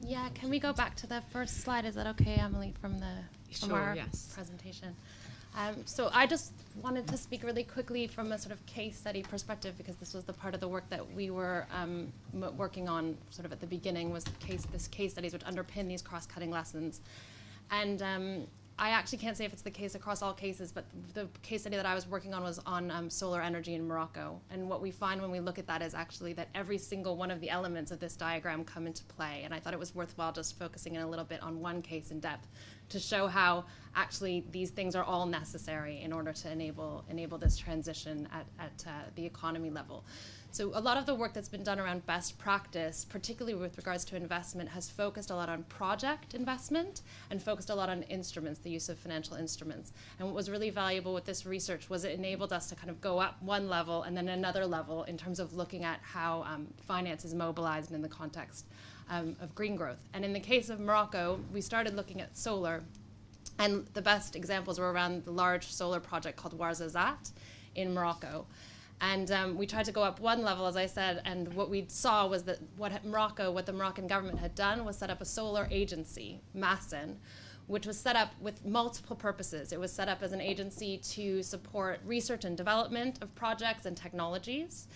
Yeah, can we go back to the first slide? Is that okay, Emily, from our yes. presentation? So I just wanted to speak really quickly from a sort of case study perspective, because this was the part of the work that we were working on sort of at the beginning, was this case studies which underpin these cross-cutting lessons. And I actually can't say if it's the case across all cases, but the case study that I was working on was on solar energy in Morocco. And what we find when we look at that is actually that every single one of the elements of this diagram come into play. And I thought it was worthwhile just focusing in a little bit on one case in depth to show how actually these things are all necessary in order to enable this transition at the economy level. So a lot of the work that's been done around best practice, particularly with regards to investment, has focused a lot on project investment and focused a lot on instruments, the use of financial instruments. And what was really valuable with this research was it enabled us to kind of go up one level and then another level in terms of looking at how finance is mobilized in the context of green growth. And in the case of Morocco, we started looking at solar, and the best examples were around the large solar project called Ouarzazate in Morocco. And we tried to go up one level, as I said, and what we saw was that what the Moroccan government had done was set up a solar agency, MASSEN, which was set up with multiple purposes. It was set up as an agency to support research and development of projects and technologies,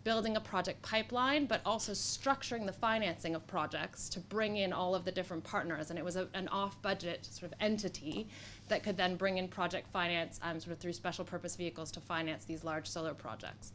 building a project pipeline, but also structuring the financing of projects to bring in all of the different partners. And it was an off-budget sort of entity that could then bring in project finance sort of through special purpose vehicles to finance these large solar projects.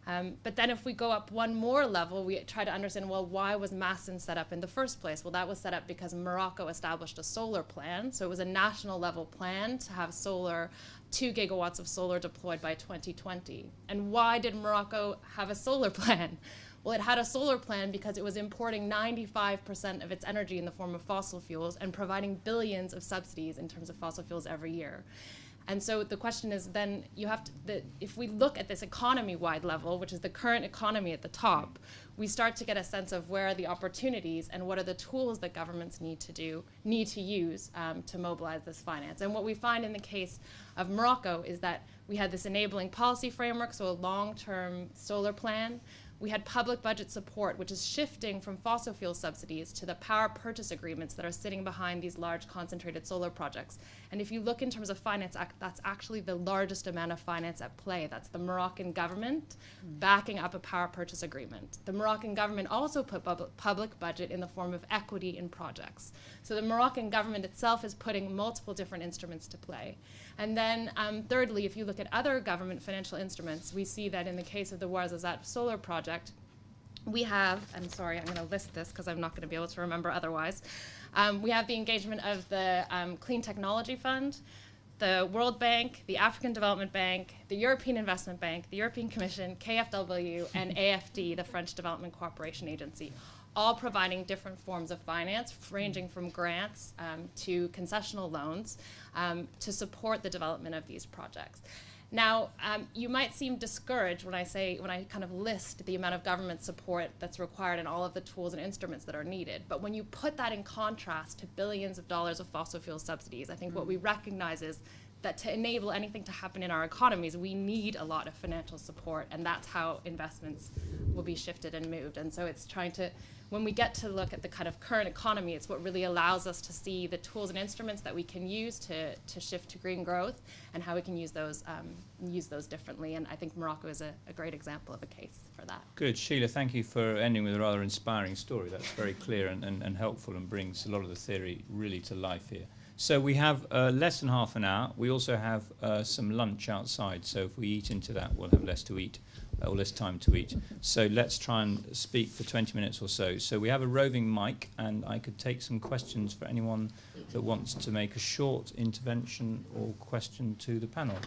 But then if we go up one more level, we try to understand, well, why was MASSEN set up in the first place? Well, that was set up because Morocco established a solar plan. So it was a national level plan to have 2 gigawatts of solar deployed by 2020. And why did Morocco have a solar plan? Well, it had a solar plan because it was importing 95% of its energy in the form of fossil fuels and providing billions of subsidies in terms of fossil fuels every year. And so the question is then, if we look at this economy-wide level, which is the current economy at the top, we start to get a sense of where are the opportunities and what are the tools that governments need to use to mobilize this finance. And what we find in the case of Morocco is that we had this enabling policy framework, so a long-term solar plan. We had public budget support, which is shifting from fossil fuel subsidies to the power purchase agreements that are sitting behind these large concentrated solar projects. And if you look in terms of finance, that's actually the largest amount of finance at play. That's the Moroccan government backing up a power purchase agreement. The Moroccan government also put public budget in the form of equity in projects. So the Moroccan government itself is putting multiple different instruments to play. And then thirdly, if you look at other government financial instruments, we see that in the case of the Ouarzazate solar project, we have, I'm sorry, I'm going to list this because I'm not going to be able to remember otherwise. We have the engagement of the Clean Technology Fund, the World Bank, the African Development Bank, the European Investment Bank, the European Commission, KfW, and AFD, the French Development Cooperation Agency, all providing different forms of finance, ranging from grants to concessional loans to support the development of these projects. Now, you might seem discouraged when I kind of list the amount of government support that's required and all of the tools and instruments that are needed. But when you put that in contrast to billions of dollars of fossil fuel subsidies, I think what we recognize is that to enable anything to happen in our economies, we need a lot of financial support, and that's how investments will be shifted and moved. And so it's trying to, when we get to look at the kind of current economy, it's what really allows us to see the tools and instruments that we can use to shift to green growth and how we can use those differently. And I think Morocco is a great example of a case for that. Good. Sheila, thank you for ending with a rather inspiring story. That's very clear and helpful and brings a lot of the theory really to life here. So we have less than half an hour. We also have some lunch outside. So if we eat into that, we'll have less to eat, or less time to eat. So let's try and speak for 20 minutes or so. So we have a roving mic, and I could take some questions for anyone that wants to make a short intervention or question to the panel.